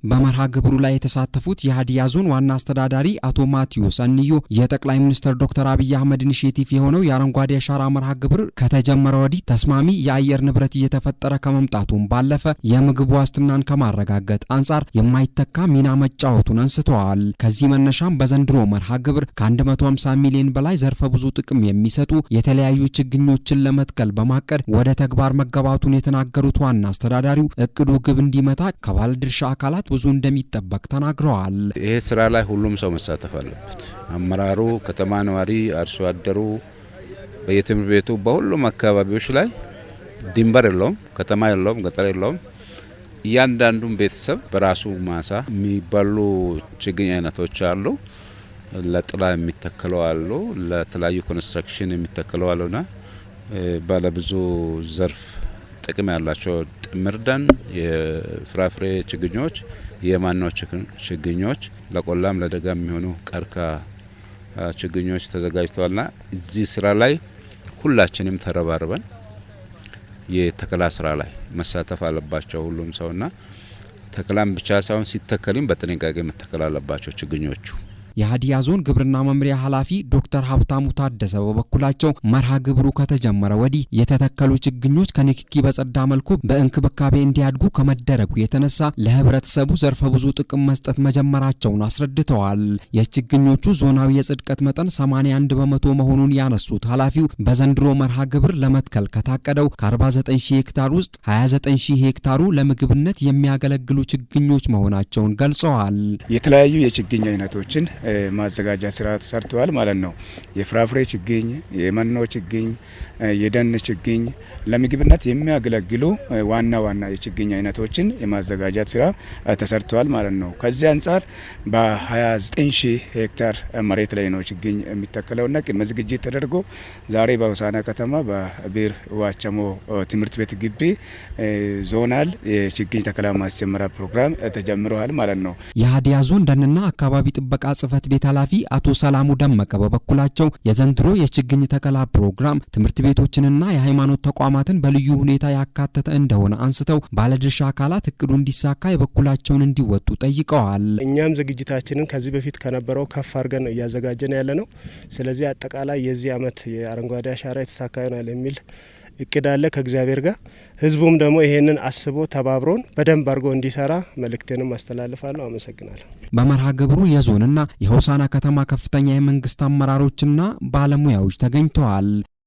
በመርሃ ግብሩ ላይ የተሳተፉት የሀዲያ ዞን ዋና አስተዳዳሪ አቶ ማቲዮስ አንዮ የጠቅላይ ሚኒስትር ዶክተር አብይ አህመድ ኢኒሼቲቭ የሆነው የአረንጓዴ አሻራ መርሃ ግብር ከተጀመረ ወዲህ ተስማሚ የአየር ንብረት እየተፈጠረ ከመምጣቱም ባለፈ የምግብ ዋስትናን ከማረጋገጥ አንጻር የማይተካ ሚና መጫወቱን አንስተዋል። ከዚህ መነሻም በዘንድሮ መርሃ ግብር ከ150 ሚሊዮን በላይ ዘርፈ ብዙ ጥቅም የሚሰጡ የተለያዩ ችግኞችን ለመትከል በማቀድ ወደ ተግባር መገባቱን የተናገሩት ዋና አስተዳዳሪው እቅዱ ግብ እንዲመታ ከባለድርሻ አካላት ብዙ እንደሚጠበቅ ተናግረዋል። ይሄ ስራ ላይ ሁሉም ሰው መሳተፍ አለበት። አመራሩ፣ ከተማ ነዋሪ፣ አርሶ አደሩ በየትምህርት ቤቱ በሁሉም አካባቢዎች ላይ ድንበር የለውም፣ ከተማ የለውም፣ ገጠር የለውም። እያንዳንዱም ቤተሰብ በራሱ ማሳ የሚባሉ ችግኝ አይነቶች አሉ። ለጥላ የሚተከለው አሉ፣ ለተለያዩ ኮንስትራክሽን የሚተከለው አሉና ባለብዙ ዘርፍ ጥቅም ያላቸው ጥምር ደን፣ የፍራፍሬ ችግኞች፣ የማኖ ችግኞች፣ ለቆላም ለደጋ የሚሆኑ ቀርካ ችግኞች ተዘጋጅተዋልና እዚህ ስራ ላይ ሁላችንም ተረባርበን የተከላ ስራ ላይ መሳተፍ አለባቸው ሁሉም ሰውና ተከላም ብቻ ሳይሆን ሲተከልም በጥንቃቄ መተከል አለባቸው ችግኞቹ። የሀዲያ ዞን ግብርና መምሪያ ኃላፊ ዶክተር ሀብታሙ ታደሰ በበኩላቸው መርሃ ግብሩ ከተጀመረ ወዲህ የተተከሉ ችግኞች ከንክኪ በጸዳ መልኩ በእንክብካቤ እንዲያድጉ ከመደረጉ የተነሳ ለህብረተሰቡ ዘርፈ ብዙ ጥቅም መስጠት መጀመራቸውን አስረድተዋል። የችግኞቹ ዞናዊ የጽድቀት መጠን 81 በመቶ መሆኑን ያነሱት ኃላፊው በዘንድሮ መርሃ ግብር ለመትከል ከታቀደው ከ49000 ሄክታር ውስጥ 29000 ሄክታሩ ለምግብነት የሚያገለግሉ ችግኞች መሆናቸውን ገልጸዋል። የተለያዩ የችግኝ አይነቶችን ማዘጋጃ ስራ ተሰርቷል ማለት ነው። የፍራፍሬ ችግኝ፣ የመኖ ችግኝ፣ የደን ችግኝ ለምግብነት የሚያገለግሉ ዋና የችግኝ አይነቶችን የማዘጋጃት ስራ ተሰርቷል ማለት ነው። ከዚህ አንጻር በ29000 ሄክታር መሬት ላይ ነው ችግኝ የሚተከለውና ቅድመ ዝግጅት ተደርጎ ዛሬ በሆሳዕና ከተማ በቢር ዋቸሞ ትምህርት ቤት ግቢ ዞናል የችግኝ ተከላ ማስጀመሪያ ፕሮግራም ተጀምሯል ማለት ነው። የሀዲያ ዞን ደንና አካባቢ ጥበቃ ጽህፈት ቤት ኃላፊ አቶ ሰላሙ ደመቀ በበኩላቸው የዘንድሮ የችግኝ ተከላ ፕሮግራም ትምህርት ቤቶችንና የሃይማኖት ተቋማትን በልዩ ሁኔታ ያካተተ እንደሆነ አንስተው ባለድርሻ አካላት እቅዱ እንዲሳካ የበኩላቸውን እንዲወጡ ጠይቀዋል። እኛም ዝግጅታችንን ከዚህ በፊት ከነበረው ከፍ አድርገን እያዘጋጀን ያለ ነው። ስለዚህ አጠቃላይ የዚህ አመት የአረንጓዴ አሻራ የተሳካ ይሆናል የሚል እቅድ አለ ከእግዚአብሔር ጋር። ህዝቡም ደግሞ ይሄንን አስቦ ተባብሮን በደንብ አድርጎ እንዲሰራ መልእክቴንም አስተላልፋለሁ። አመሰግናለሁ። በመርሃ ግብሩ የዞንና የሆሳዕና ከተማ ከፍተኛ የመንግስት አመራሮችና ባለሙያዎች ተገኝተዋል።